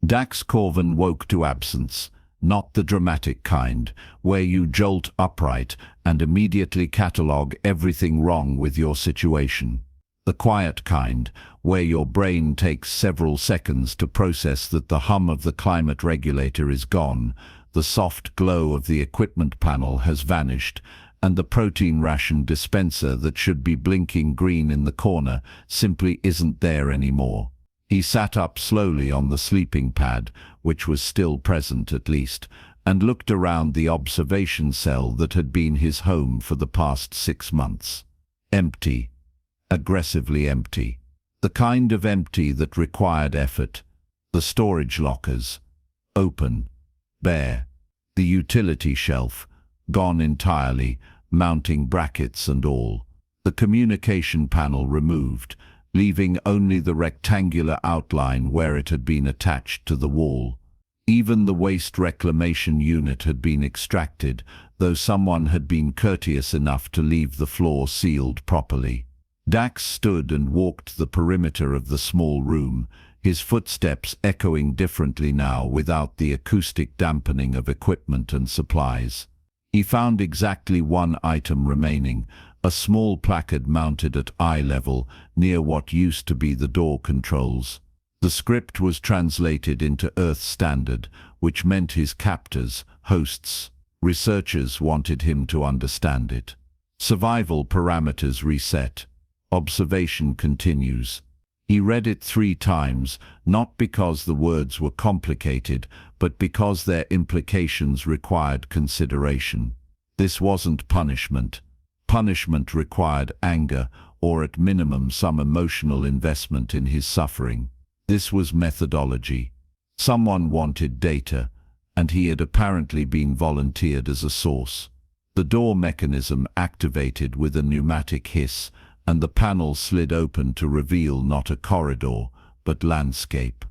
Dax Korven woke to absence, not the dramatic kind, where you jolt upright and immediately catalogue everything wrong with your situation. The quiet kind, where your brain takes several seconds to process that the hum of the climate regulator is gone, the soft glow of the equipment panel has vanished, and the protein ration dispenser that should be blinking green in the corner simply isn't there anymore. He sat up slowly on the sleeping pad, which was still present at least, and looked around the observation cell that had been his home for the past 6 months. Empty. Aggressively empty. The kind of empty that required effort. The storage lockers. Open. Bare. The utility shelf. Gone entirely, mounting brackets and all. The communication panel removed, leaving only the rectangular outline where it had been attached to the wall. Even the waste reclamation unit had been extracted, though someone had been courteous enough to leave the floor sealed properly. Dax stood and walked the perimeter of the small room, his footsteps echoing differently now without the acoustic dampening of equipment and supplies. He found exactly one item remaining, a small placard mounted at eye level near what used to be the door controls. The script was translated into Earth Standard, which meant his captors, hosts, researchers wanted him to understand it. Survival parameters reset. Observation continues. He read it 3 times, not because the words were complicated, but because their implications required consideration. This wasn't punishment. Punishment required anger, or at minimum some emotional investment in his suffering. This was methodology. Someone wanted data, and he had apparently been volunteered as a source. The door mechanism activated with a pneumatic hiss, and the panel slid open to reveal not a corridor, but landscape.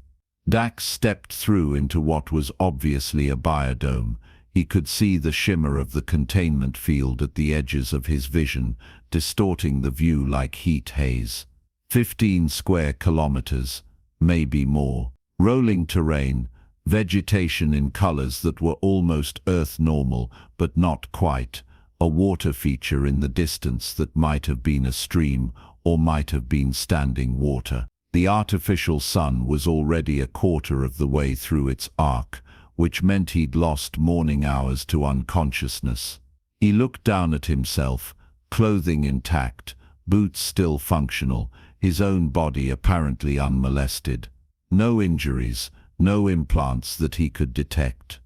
Dax stepped through into what was obviously a biodome. He could see the shimmer of the containment field at the edges of his vision, distorting the view like heat haze. 15 square kilometers, maybe more. Rolling terrain, vegetation in colors that were almost Earth normal, but not quite. A water feature in the distance that might have been a stream or might have been standing water. The artificial sun was already a quarter of the way through its arc, which meant he'd lost morning hours to unconsciousness. He looked down at himself, clothing intact, boots still functional, his own body apparently unmolested. No injuries, no implants that he could detect.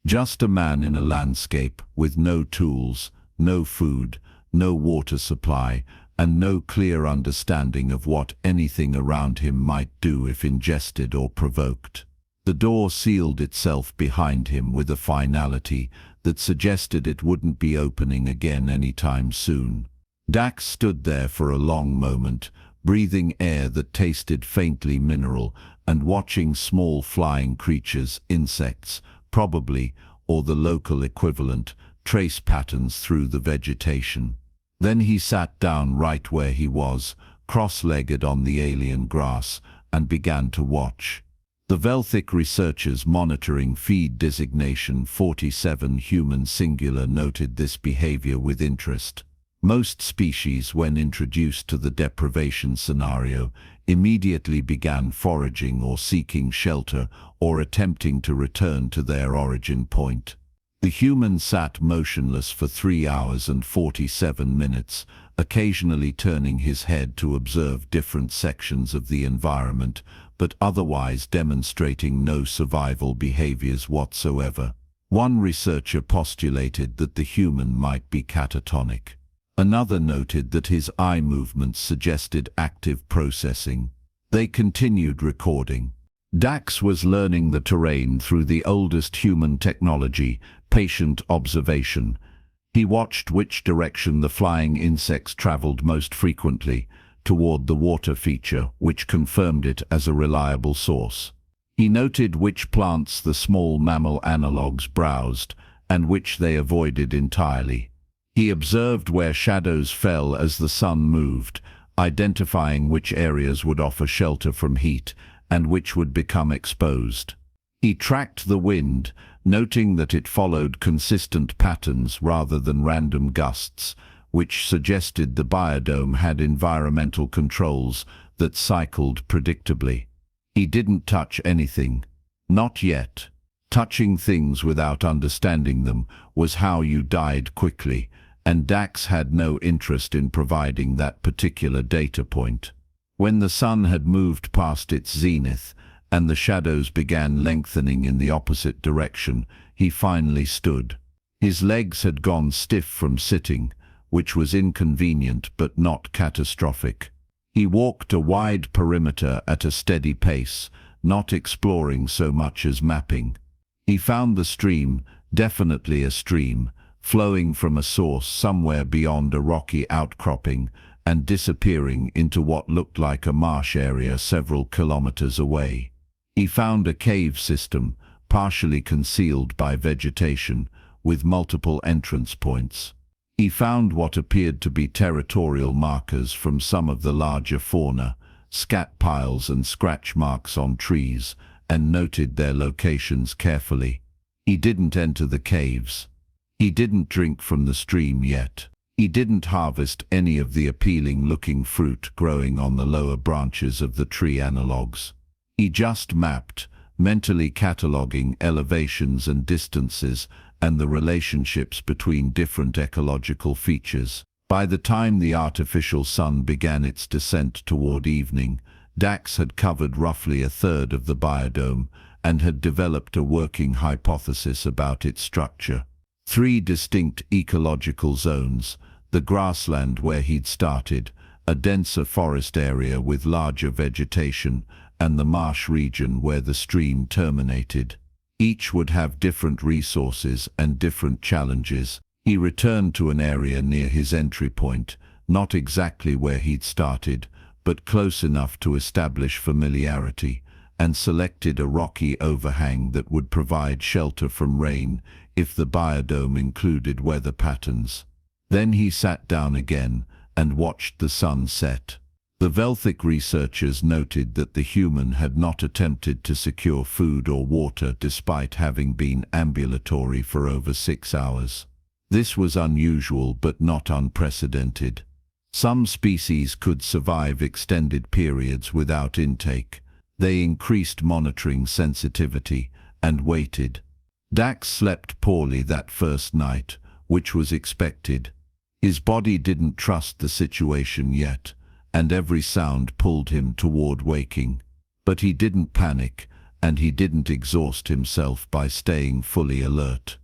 Just a man in a landscape with no tools, no food, no water supply, and no clear understanding of what anything around him might do if ingested or provoked. The door sealed itself behind him with a finality that suggested it wouldn't be opening again anytime soon. Dax stood there for a long moment, breathing air that tasted faintly mineral and watching small flying creatures, insects, probably, or the local equivalent, trace patterns through the vegetation. Then he sat down right where he was, cross-legged on the alien grass, and began to watch. The Velthic researchers monitoring feed designation 47 human singular noted this behavior with interest. Most species, when introduced to the deprivation scenario, immediately began foraging or seeking shelter or attempting to return to their origin point. The human sat motionless for 3 hours and 47 minutes, occasionally turning his head to observe different sections of the environment, but otherwise demonstrating no survival behaviors whatsoever. One researcher postulated that the human might be catatonic. Another noted that his eye movements suggested active processing. They continued recording. Dax was learning the terrain through the oldest human technology, patient observation. He watched which direction the flying insects traveled most frequently, toward the water feature, which confirmed it as a reliable source. He noted which plants the small mammal analogues browsed, and which they avoided entirely. He observed where shadows fell as the sun moved, identifying which areas would offer shelter from heat, and which would become exposed. He tracked the wind, noting that it followed consistent patterns rather than random gusts, which suggested the biodome had environmental controls that cycled predictably. He didn't touch anything. Not yet. Touching things without understanding them was how you died quickly, and Dax had no interest in providing that particular data point. When the sun had moved past its zenith, and the shadows began lengthening in the opposite direction, he finally stood. His legs had gone stiff from sitting, which was inconvenient but not catastrophic. He walked a wide perimeter at a steady pace, not exploring so much as mapping. He found the stream, definitely a stream, flowing from a source somewhere beyond a rocky outcropping and disappearing into what looked like a marsh area several kilometers away. He found a cave system, partially concealed by vegetation, with multiple entrance points. He found what appeared to be territorial markers from some of the larger fauna, scat piles and scratch marks on trees, and noted their locations carefully. He didn't enter the caves. He didn't drink from the stream yet. He didn't harvest any of the appealing-looking fruit growing on the lower branches of the tree analogues. He just mapped, mentally cataloging elevations and distances and the relationships between different ecological features. By the time the artificial sun began its descent toward evening, Dax had covered roughly a third of the biodome and had developed a working hypothesis about its structure. 3 distinct ecological zones: the grassland where he'd started, a denser forest area with larger vegetation, and the marsh region where the stream terminated. Each would have different resources and different challenges. He returned to an area near his entry point, not exactly where he'd started, but close enough to establish familiarity, and selected a rocky overhang that would provide shelter from rain if the biodome included weather patterns. Then he sat down again and watched the sun set. The Velthic researchers noted that the human had not attempted to secure food or water despite having been ambulatory for over 6 hours. This was unusual but not unprecedented. Some species could survive extended periods without intake. They increased monitoring sensitivity and waited. Dax slept poorly that first night, which was expected. His body didn't trust the situation yet, and every sound pulled him toward waking. But he didn't panic, and he didn't exhaust himself by staying fully alert.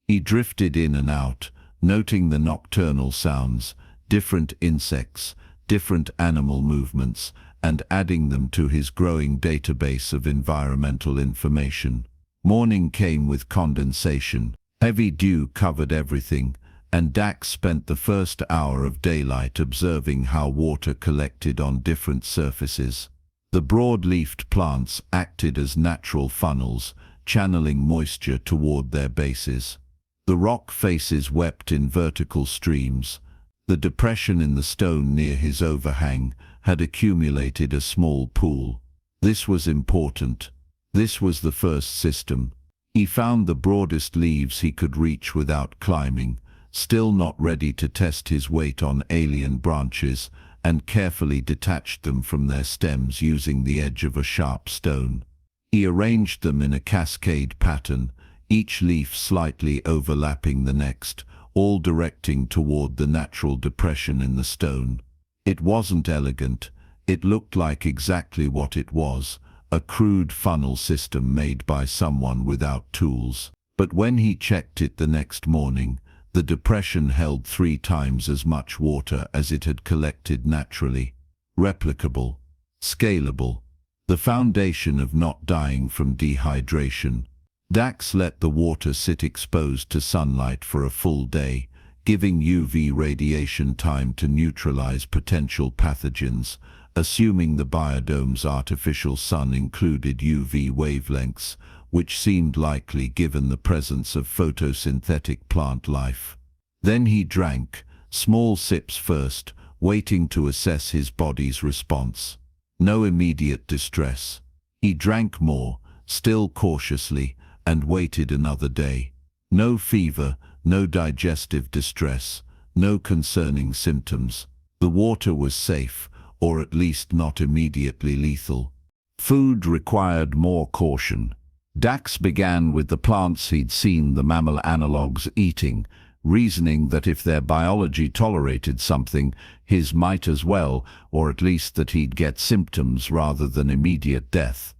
He drifted in and out, noting the nocturnal sounds, different insects, different animal movements, and adding them to his growing database of environmental information. Morning came with condensation. Heavy dew covered everything, and Dax spent the first hour of daylight observing how water collected on different surfaces. The broad-leafed plants acted as natural funnels, channeling moisture toward their bases. The rock faces wept in vertical streams. The depression in the stone near his overhang had accumulated a small pool. This was important. This was the first system. He found the broadest leaves he could reach without climbing, still not ready to test his weight on alien branches, and carefully detached them from their stems using the edge of a sharp stone. He arranged them in a cascade pattern, each leaf slightly overlapping the next, all directing toward the natural depression in the stone. It wasn't elegant. It looked like exactly what it was, a crude funnel system made by someone without tools. But when he checked it the next morning, the depression held 3 times as much water as it had collected naturally. Replicable. Scalable. The foundation of not dying from dehydration. Dax let the water sit exposed to sunlight for a full day, giving UV radiation time to neutralize potential pathogens, assuming the biodome's artificial sun included UV wavelengths, which seemed likely given the presence of photosynthetic plant life. Then he drank, small sips first, waiting to assess his body's response. No immediate distress. He drank more, still cautiously, and waited another day. No fever, no digestive distress, no concerning symptoms. The water was safe, or at least not immediately lethal. Food required more caution. Dax began with the plants he'd seen the mammal analogues eating, reasoning that if their biology tolerated something, his might as well, or at least that he'd get symptoms rather than immediate death.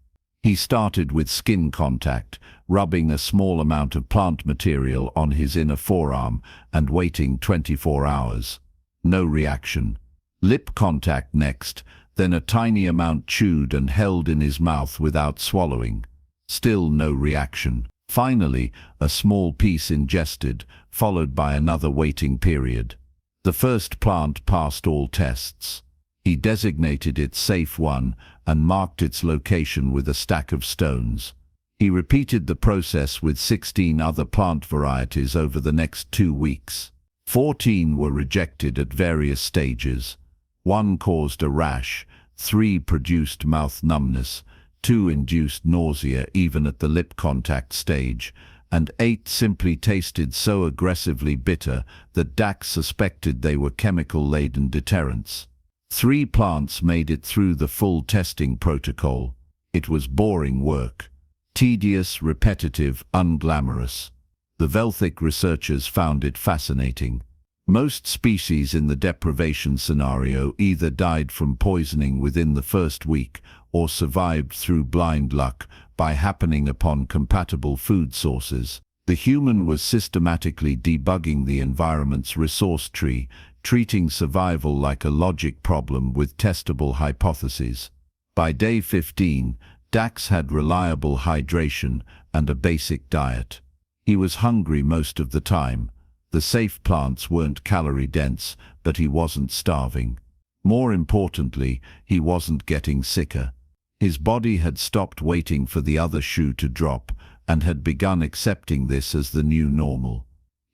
He started with skin contact, rubbing a small amount of plant material on his inner forearm and waiting 24 hours. No reaction. Lip contact next, then a tiny amount chewed and held in his mouth without swallowing. Still no reaction. Finally, a small piece ingested, followed by another waiting period. The first plant passed all tests. He designated it Safe 1 and marked its location with a stack of stones. He repeated the process with 16 other plant varieties over the next 2 weeks. 14 were rejected at various stages. 1 caused a rash, 3 produced mouth numbness, 2 induced nausea even at the lip contact stage, and 8 simply tasted so aggressively bitter that Dax suspected they were chemical-laden deterrents. 3 plants made it through the full testing protocol. It was boring work. Tedious, repetitive, unglamorous. The Velthic researchers found it fascinating. Most species in the deprivation scenario either died from poisoning within the first week or survived through blind luck by happening upon compatible food sources. The human was systematically debugging the environment's resource tree, treating survival like a logic problem with testable hypotheses. By day 15, Dax had reliable hydration and a basic diet. He was hungry most of the time. The safe plants weren't calorie-dense, but he wasn't starving. More importantly, he wasn't getting sicker. His body had stopped waiting for the other shoe to drop and had begun accepting this as the new normal.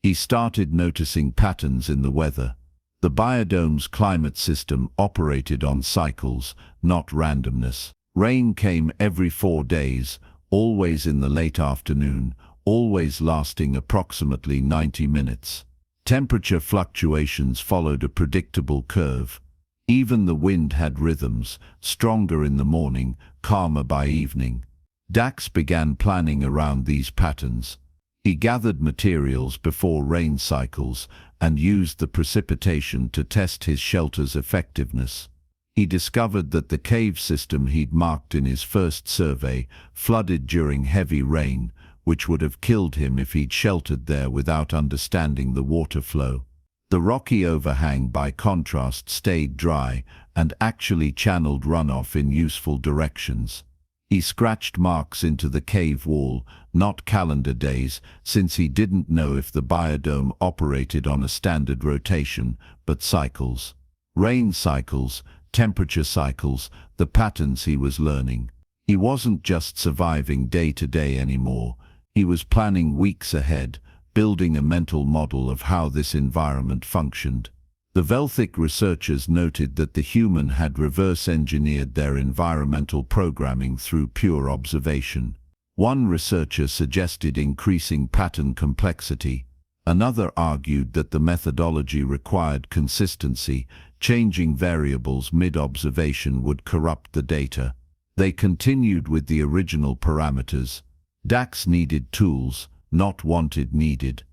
He started noticing patterns in the weather. The Biodome's climate system operated on cycles, not randomness. Rain came every 4 days, always in the late afternoon, always lasting approximately 90 minutes. Temperature fluctuations followed a predictable curve. Even the wind had rhythms, stronger in the morning, calmer by evening. Dax began planning around these patterns. He gathered materials before rain cycles and used the precipitation to test his shelter's effectiveness. He discovered that the cave system he'd marked in his first survey flooded during heavy rain, which would have killed him if he'd sheltered there without understanding the water flow. The rocky overhang, by contrast, stayed dry and actually channeled runoff in useful directions. He scratched marks into the cave wall, not calendar days, since he didn't know if the biodome operated on a standard rotation, but cycles. Rain cycles, temperature cycles, the patterns he was learning. He wasn't just surviving day to day anymore. He was planning weeks ahead, building a mental model of how this environment functioned. The Velthic researchers noted that the human had reverse-engineered their environmental programming through pure observation. One researcher suggested increasing pattern complexity. Another argued that the methodology required consistency. Changing variables mid-observation would corrupt the data. They continued with the original parameters. Dax needed tools, not wanted needed.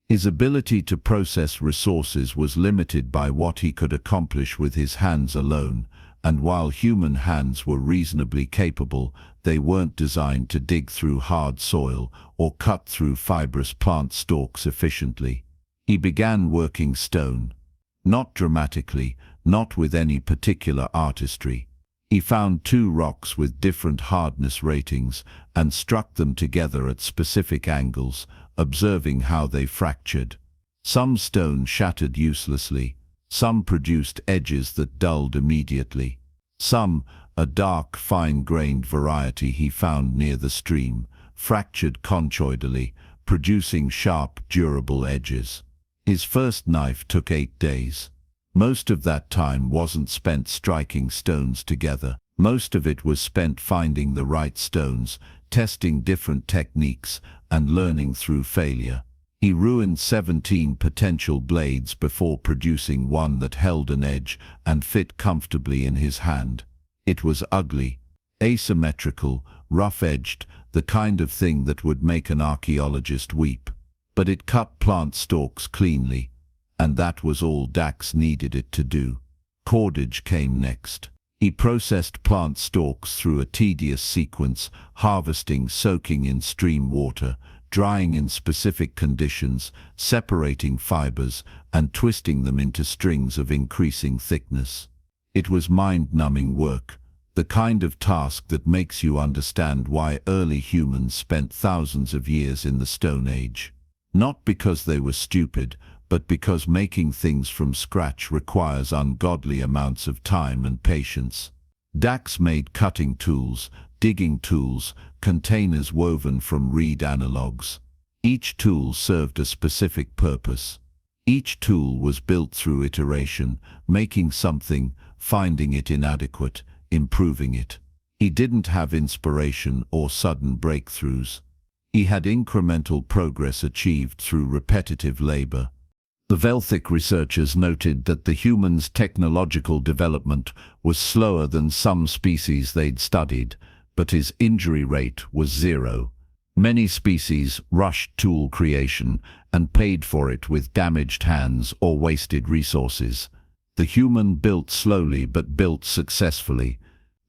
His ability to process resources was limited by what he could accomplish with his hands alone, and while human hands were reasonably capable, they weren't designed to dig through hard soil or cut through fibrous plant stalks efficiently. He began working stone. Not dramatically, not with any particular artistry. He found 2 rocks with different hardness ratings and struck them together at specific angles, observing how they fractured. Some stone shattered uselessly, some produced edges that dulled immediately. Some, a dark, fine-grained variety he found near the stream, fractured conchoidally, producing sharp, durable edges. His first knife took 8 days. Most of that time wasn't spent striking stones together. Most of it was spent finding the right stones, testing different techniques, and learning through failure. He ruined 17 potential blades before producing one that held an edge and fit comfortably in his hand. It was ugly, asymmetrical, rough-edged, the kind of thing that would make an archaeologist weep. But it cut plant stalks cleanly, and that was all Dax needed it to do. Cordage came next. He processed plant stalks through a tedious sequence, harvesting, soaking in stream water, drying in specific conditions, separating fibers, and twisting them into strings of increasing thickness. It was mind-numbing work, the kind of task that makes you understand why early humans spent thousands of years in the Stone Age. Not because they were stupid, but because making things from scratch requires ungodly amounts of time and patience. Dax made cutting tools, digging tools, containers woven from reed analogs. Each tool served a specific purpose. Each tool was built through iteration, making something, finding it inadequate, improving it. He didn't have inspiration or sudden breakthroughs. He had incremental progress achieved through repetitive labor. The Velthic researchers noted that the human's technological development was slower than some species they'd studied, but his injury rate was 0. Many species rushed tool creation and paid for it with damaged hands or wasted resources. The human built slowly but built successfully.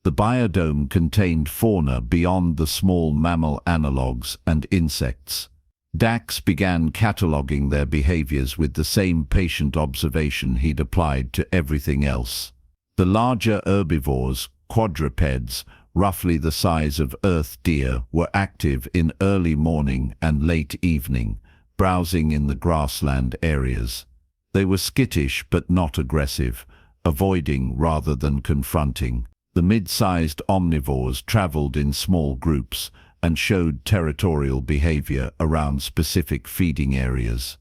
The biodome contained fauna beyond the small mammal analogues and insects. Dax began cataloging their behaviors with the same patient observation he'd applied to everything else. The larger herbivores, quadrupeds, roughly the size of earth deer, were active in early morning and late evening, browsing in the grassland areas. They were skittish but not aggressive, avoiding rather than confronting. The mid-sized omnivores traveled in small groups and showed territorial behavior around specific feeding areas.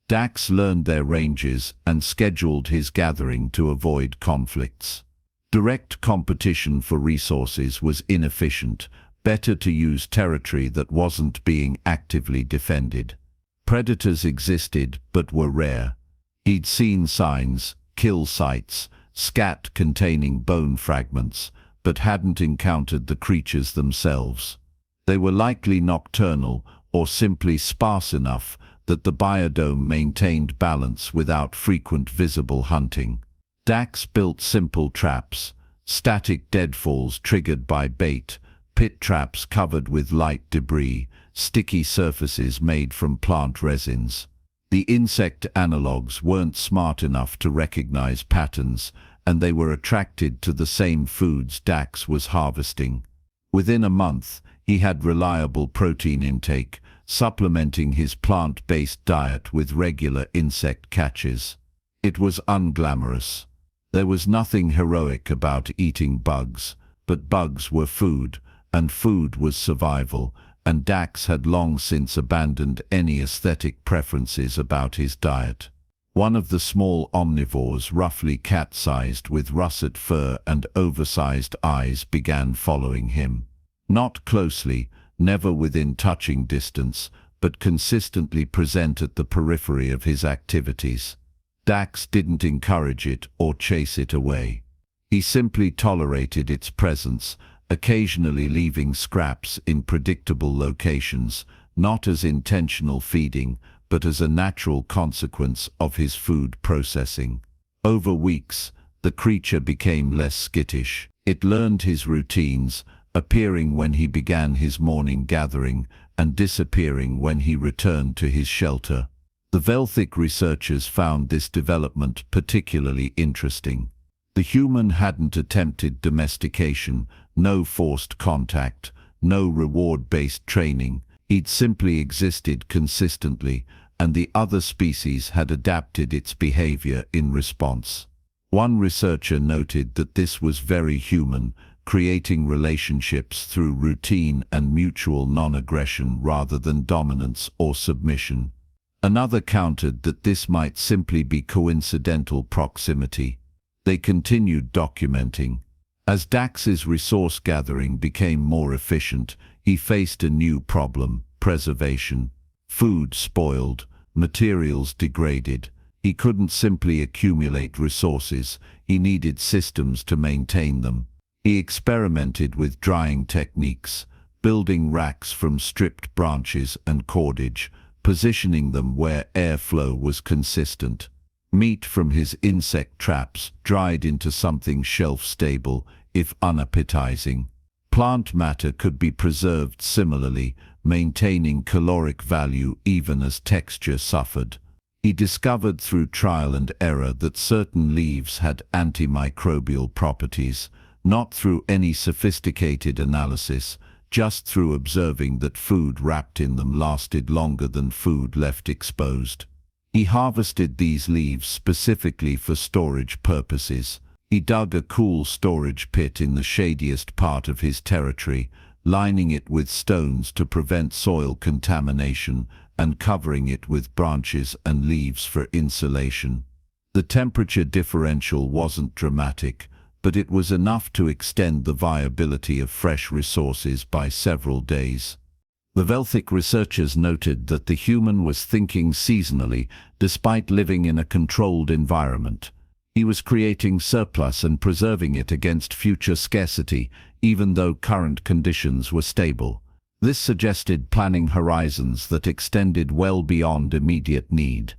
Dax learned their ranges and scheduled his gathering to avoid conflicts. Direct competition for resources was inefficient. Better to use territory that wasn't being actively defended. Predators existed but were rare. He'd seen signs, kill sites, scat containing bone fragments, but hadn't encountered the creatures themselves. They were likely nocturnal or simply sparse enough that the biodome maintained balance without frequent visible hunting. Dax built simple traps, static deadfalls triggered by bait, pit traps covered with light debris, sticky surfaces made from plant resins. The insect analogues weren't smart enough to recognize patterns, and they were attracted to the same foods Dax was harvesting. Within a month, he had reliable protein intake, supplementing his plant-based diet with regular insect catches. It was unglamorous. There was nothing heroic about eating bugs, but bugs were food, and food was survival, and Dax had long since abandoned any aesthetic preferences about his diet. One of the small omnivores, roughly cat-sized with russet fur and oversized eyes, began following him. Not closely, never within touching distance, but consistently present at the periphery of his activities. Dax didn't encourage it or chase it away. He simply tolerated its presence, occasionally leaving scraps in predictable locations, not as intentional feeding, but as a natural consequence of his food processing. Over weeks, the creature became less skittish. It learned his routines, appearing when he began his morning gathering and disappearing when he returned to his shelter. The Velthic researchers found this development particularly interesting. The human hadn't attempted domestication, no forced contact, no reward-based training. He'd simply existed consistently, and the other species had adapted its behavior in response. One researcher noted that this was very human, creating relationships through routine and mutual non-aggression rather than dominance or submission. Another countered that this might simply be coincidental proximity. They continued documenting. As Dax's resource gathering became more efficient, he faced a new problem: preservation. Food spoiled, materials degraded. He couldn't simply accumulate resources, he needed systems to maintain them. He experimented with drying techniques, building racks from stripped branches and cordage, positioning them where airflow was consistent. Meat from his insect traps dried into something shelf-stable, if unappetizing. Plant matter could be preserved similarly, maintaining caloric value even as texture suffered. He discovered through trial and error that certain leaves had antimicrobial properties, not through any sophisticated analysis, just through observing that food wrapped in them lasted longer than food left exposed. He harvested these leaves specifically for storage purposes. He dug a cool storage pit in the shadiest part of his territory, lining it with stones to prevent soil contamination and covering it with branches and leaves for insulation. The temperature differential wasn't dramatic, but it was enough to extend the viability of fresh resources by several days. The Velthic researchers noted that the human was thinking seasonally, despite living in a controlled environment. He was creating surplus and preserving it against future scarcity, even though current conditions were stable. This suggested planning horizons that extended well beyond immediate need.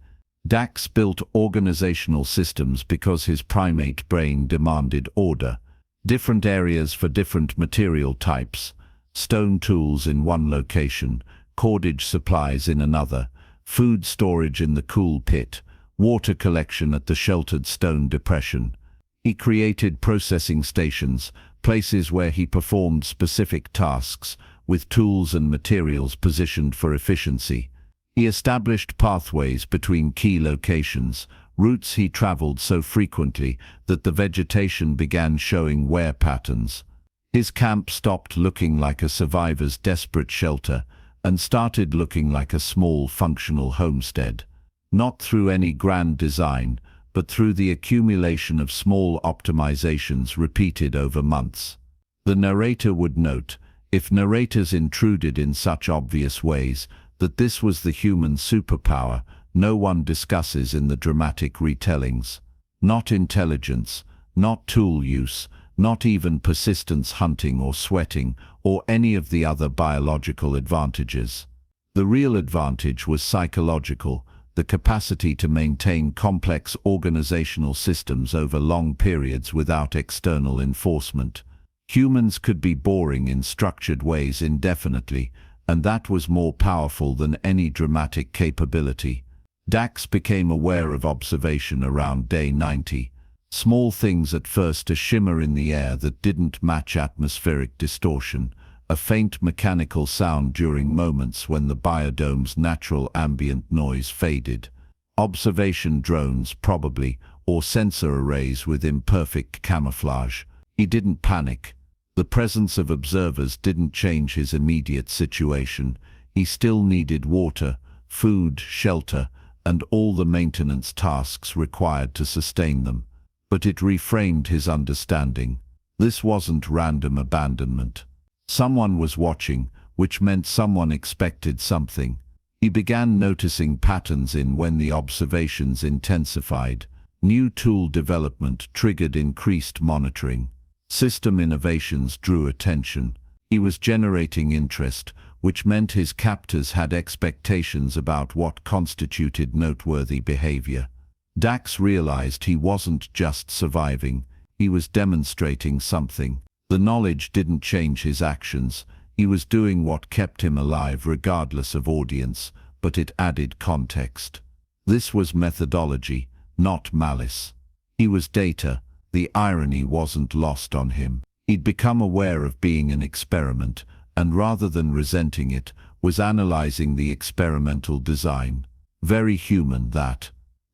Dax built organizational systems because his primate brain demanded order. Different areas for different material types. Stone tools in one location, cordage supplies in another, food storage in the cool pit, water collection at the sheltered stone depression. He created processing stations, places where he performed specific tasks, with tools and materials positioned for efficiency. He established pathways between key locations, routes he traveled so frequently that the vegetation began showing wear patterns. His camp stopped looking like a survivor's desperate shelter and started looking like a small functional homestead. Not through any grand design, but through the accumulation of small optimizations repeated over months. The narrator would note, if narrators intruded in such obvious ways, that this was the human superpower no one discusses in the dramatic retellings. Not intelligence, not tool use, not even persistence hunting or sweating, or any of the other biological advantages. The real advantage was psychological, the capacity to maintain complex organizational systems over long periods without external enforcement. Humans could be boring in structured ways indefinitely, and that was more powerful than any dramatic capability. Dax became aware of observation around day 90. Small things at first, a shimmer in the air that didn't match atmospheric distortion, a faint mechanical sound during moments when the biodome's natural ambient noise faded. Observation drones probably, or sensor arrays with imperfect camouflage. He didn't panic. The presence of observers didn't change his immediate situation. He still needed water, food, shelter, and all the maintenance tasks required to sustain them. But it reframed his understanding. This wasn't random abandonment. Someone was watching, which meant someone expected something. He began noticing patterns in when the observations intensified. New tool development triggered increased monitoring. System innovations drew attention. He was generating interest, which meant his captors had expectations about what constituted noteworthy behavior. Dax realized he wasn't just surviving, he was demonstrating something. The knowledge didn't change his actions. He was doing what kept him alive regardless of audience, but it added context. This was methodology, not malice. He was data. The irony wasn't lost on him. He'd become aware of being an experiment, and rather than resenting it, was analyzing the experimental design. Very human, that.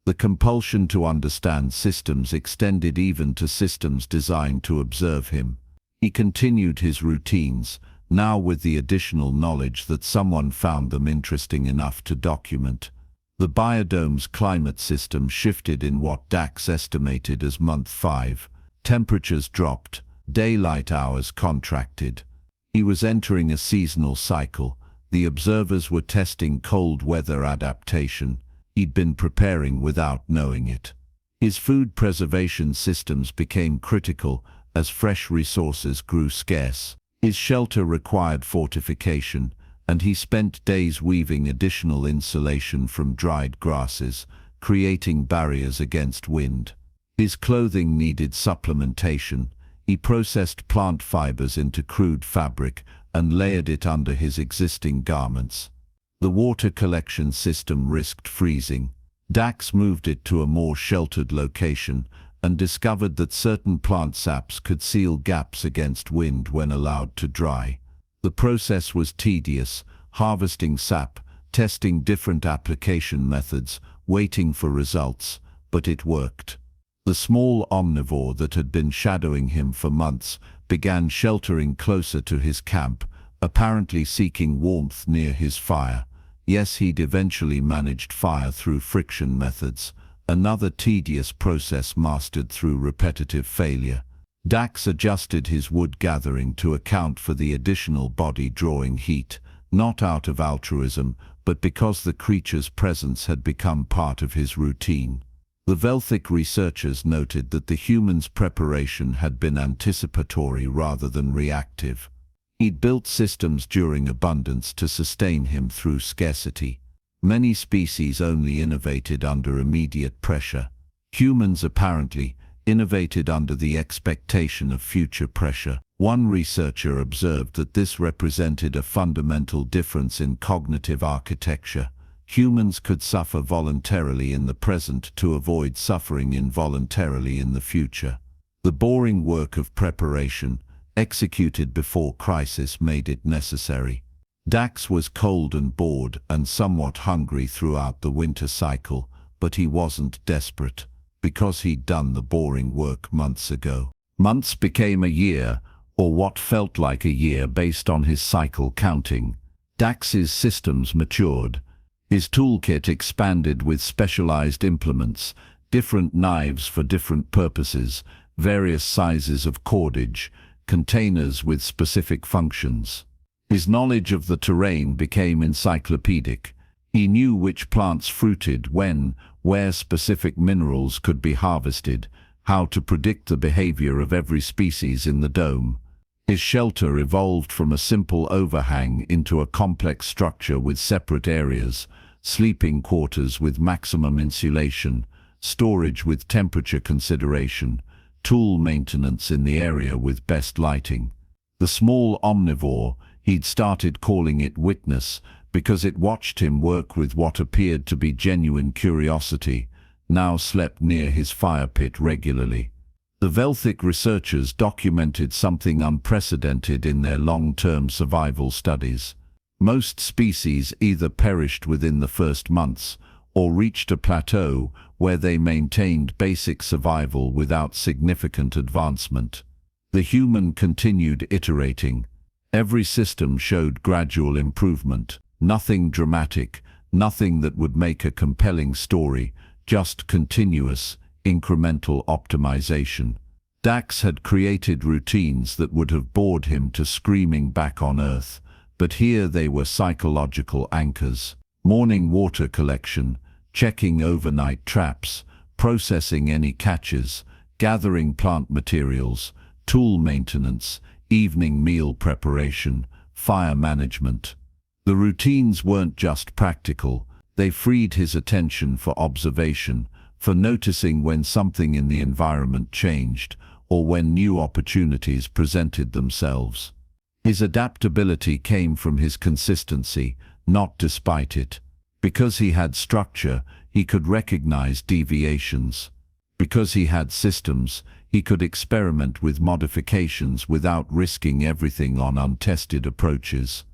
The compulsion to understand systems extended even to systems designed to observe him. He continued his routines, now with the additional knowledge that someone found them interesting enough to document. The biodome's climate system shifted in what Dax estimated as month 5. Temperatures dropped, Daylight hours contracted. He was entering a seasonal cycle. The observers were testing cold weather adaptation. He'd been preparing without knowing it. His food preservation systems became critical as fresh resources grew scarce. His shelter required fortification, and he spent days weaving additional insulation from dried grasses, creating barriers against wind. His clothing needed supplementation. He processed plant fibers into crude fabric and layered it under his existing garments. The water collection system risked freezing. Dax moved it to a more sheltered location and discovered that certain plant saps could seal gaps against wind when allowed to dry. The process was tedious, harvesting sap, testing different application methods, waiting for results, but it worked. The small omnivore that had been shadowing him for months began sheltering closer to his camp, apparently seeking warmth near his fire. Yes, he'd eventually managed fire through friction methods, another tedious process mastered through repetitive failure. Dax adjusted his wood gathering to account for the additional body drawing heat, not out of altruism, but because the creature's presence had become part of his routine. The Velthic researchers noted that the human's preparation had been anticipatory rather than reactive. He'd built systems during abundance to sustain him through scarcity. Many species only innovated under immediate pressure. Humans apparently innovated under the expectation of future pressure. One researcher observed that this represented a fundamental difference in cognitive architecture. Humans could suffer voluntarily in the present to avoid suffering involuntarily in the future. The boring work of preparation, executed before crisis, made it necessary. Dax was cold and bored and somewhat hungry throughout the winter cycle, but he wasn't desperate, because he'd done the boring work months ago. Months became a year, or what felt like a year based on his cycle counting. Dax's systems matured. His toolkit expanded with specialized implements, different knives for different purposes, various sizes of cordage, containers with specific functions. His knowledge of the terrain became encyclopedic. He knew which plants fruited when, where specific minerals could be harvested, how to predict the behavior of every species in the dome. His shelter evolved from a simple overhang into a complex structure with separate areas, sleeping quarters with maximum insulation, storage with temperature consideration, tool maintenance in the area with best lighting. The small omnivore, he'd started calling it Witness, because it watched him work with what appeared to be genuine curiosity, now slept near his fire pit regularly. The Velthic researchers documented something unprecedented in their long-term survival studies. Most species either perished within the first months or reached a plateau where they maintained basic survival without significant advancement. The human continued iterating. Every system showed gradual improvement. Nothing dramatic, nothing that would make a compelling story, just continuous, incremental optimization. Dax had created routines that would have bored him to screaming back on Earth, but here they were psychological anchors. Morning water collection, checking overnight traps, processing any catches, gathering plant materials, tool maintenance, evening meal preparation, fire management. The routines weren't just practical, they freed his attention for observation, for noticing when something in the environment changed, or when new opportunities presented themselves. His adaptability came from his consistency, not despite it. Because he had structure, he could recognize deviations. Because he had systems, he could experiment with modifications without risking everything on untested approaches.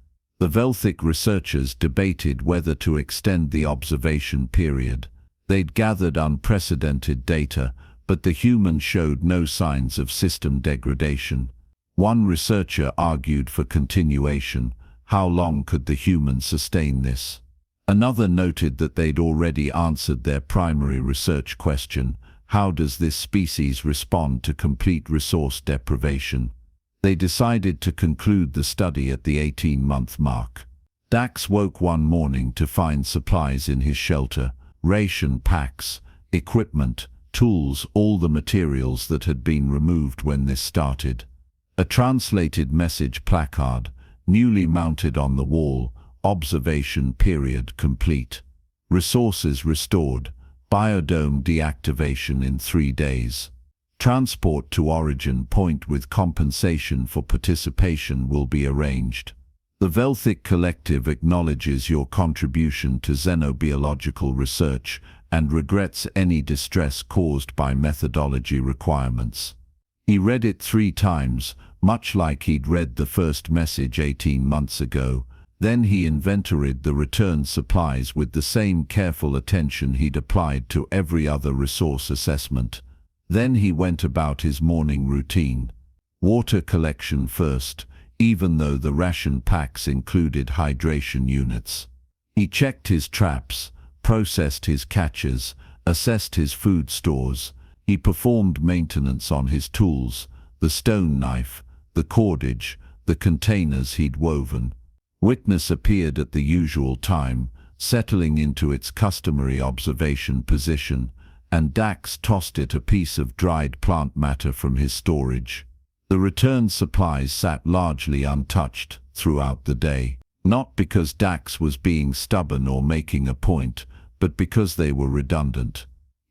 The Velthic researchers debated whether to extend the observation period. They'd gathered unprecedented data, but the human showed no signs of system degradation. One researcher argued for continuation. How long could the human sustain this? Another noted that they'd already answered their primary research question: How does this species respond to complete resource deprivation? They decided to conclude the study at the 18-month mark. Dax woke one morning to find supplies in his shelter, ration packs, equipment, tools, all the materials that had been removed when this started. A translated message placard, newly mounted on the wall, observation period complete. Resources restored, biodome deactivation in 3 days. Transport to origin point with compensation for participation will be arranged. The Velthic Collective acknowledges your contribution to xenobiological research and regrets any distress caused by methodology requirements. He read it 3 times, much like he'd read the first message 18 months ago. Then he inventoried the returned supplies with the same careful attention he'd applied to every other resource assessment. Then he went about his morning routine. Water collection first, even though the ration packs included hydration units. He checked his traps, processed his catches, assessed his food stores. He performed maintenance on his tools, the stone knife, the cordage, the containers he'd woven. Witness appeared at the usual time, settling into its customary observation position, and Dax tossed it a piece of dried plant matter from his storage. The returned supplies sat largely untouched throughout the day, not because Dax was being stubborn or making a point, but because they were redundant.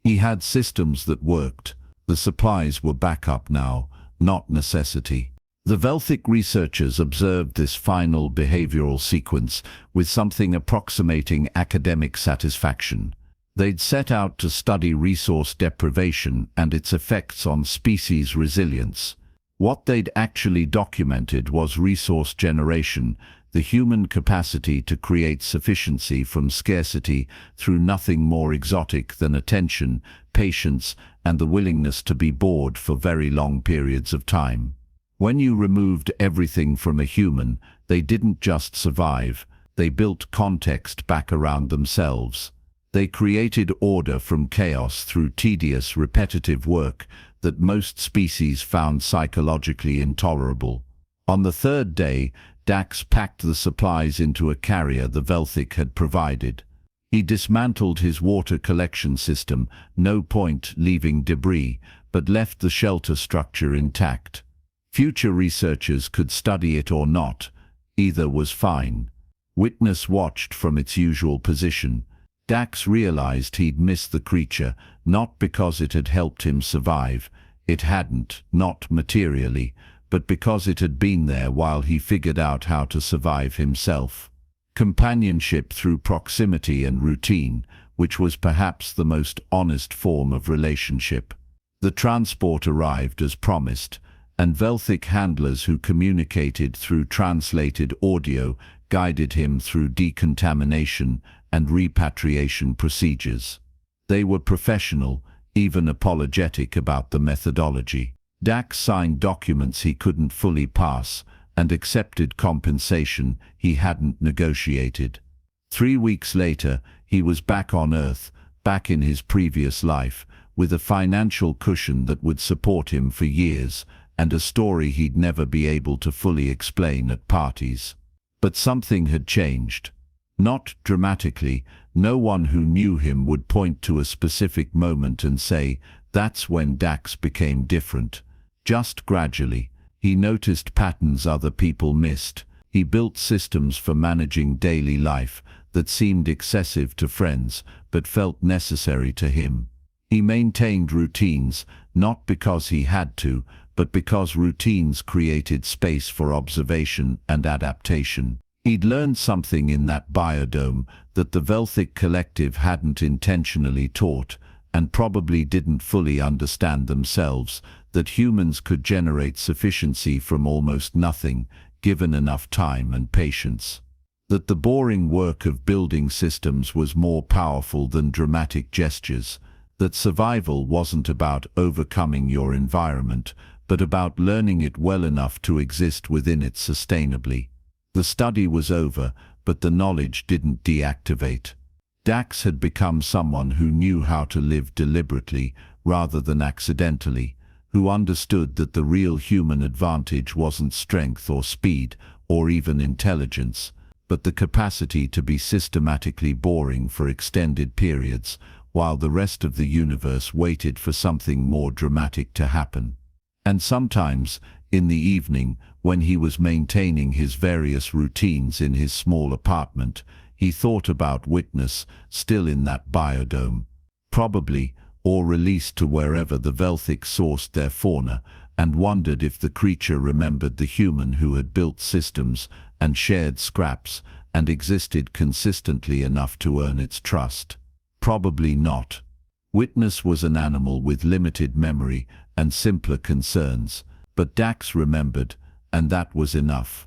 He had systems that worked. The supplies were backup now, not necessity. The Velthic researchers observed this final behavioral sequence with something approximating academic satisfaction. They'd set out to study resource deprivation and its effects on species resilience. What they'd actually documented was resource generation, the human capacity to create sufficiency from scarcity through nothing more exotic than attention, patience, and the willingness to be bored for very long periods of time. When you removed everything from a human, they didn't just survive, they built context back around themselves. They created order from chaos through tedious, repetitive work that most species found psychologically intolerable. On the 3rd day, Dax packed the supplies into a carrier the Velthic had provided. He dismantled his water collection system, no point leaving debris, but left the shelter structure intact. Future researchers could study it or not, either was fine. Witness watched from its usual position. Dax realized he'd missed the creature, not because it had helped him survive. It hadn't, not materially, but because it had been there while he figured out how to survive himself. Companionship through proximity and routine, which was perhaps the most honest form of relationship. The transport arrived as promised, and Velthic handlers who communicated through translated audio guided him through decontamination and repatriation procedures. They were professional, even apologetic about the methodology. Dax signed documents he couldn't fully pass and accepted compensation he hadn't negotiated. 3 weeks later, he was back on Earth, back in his previous life, with a financial cushion that would support him for years, and a story he'd never be able to fully explain at parties. But something had changed. Not dramatically. No one who knew him would point to a specific moment and say, that's when Dax became different. Just gradually. He noticed patterns other people missed. He built systems for managing daily life that seemed excessive to friends, but felt necessary to him. He maintained routines, not because he had to, but because routines created space for observation and adaptation. He'd learned something in that biodome that the Velthic Collective hadn't intentionally taught, and probably didn't fully understand themselves, that humans could generate sufficiency from almost nothing, given enough time and patience. That the boring work of building systems was more powerful than dramatic gestures. That survival wasn't about overcoming your environment, but about learning it well enough to exist within it sustainably. The study was over, but the knowledge didn't deactivate. Dax had become someone who knew how to live deliberately, rather than accidentally, who understood that the real human advantage wasn't strength or speed or even intelligence, but the capacity to be systematically boring for extended periods while the rest of the universe waited for something more dramatic to happen. And sometimes, in the evening, when he was maintaining his various routines in his small apartment, he thought about Witness still in that biodome, probably, or released to wherever the Velthic sourced their fauna, and wondered if the creature remembered the human who had built systems and shared scraps and existed consistently enough to earn its trust. Probably not. Witness was an animal with limited memory and simpler concerns, but Dax remembered, and that was enough.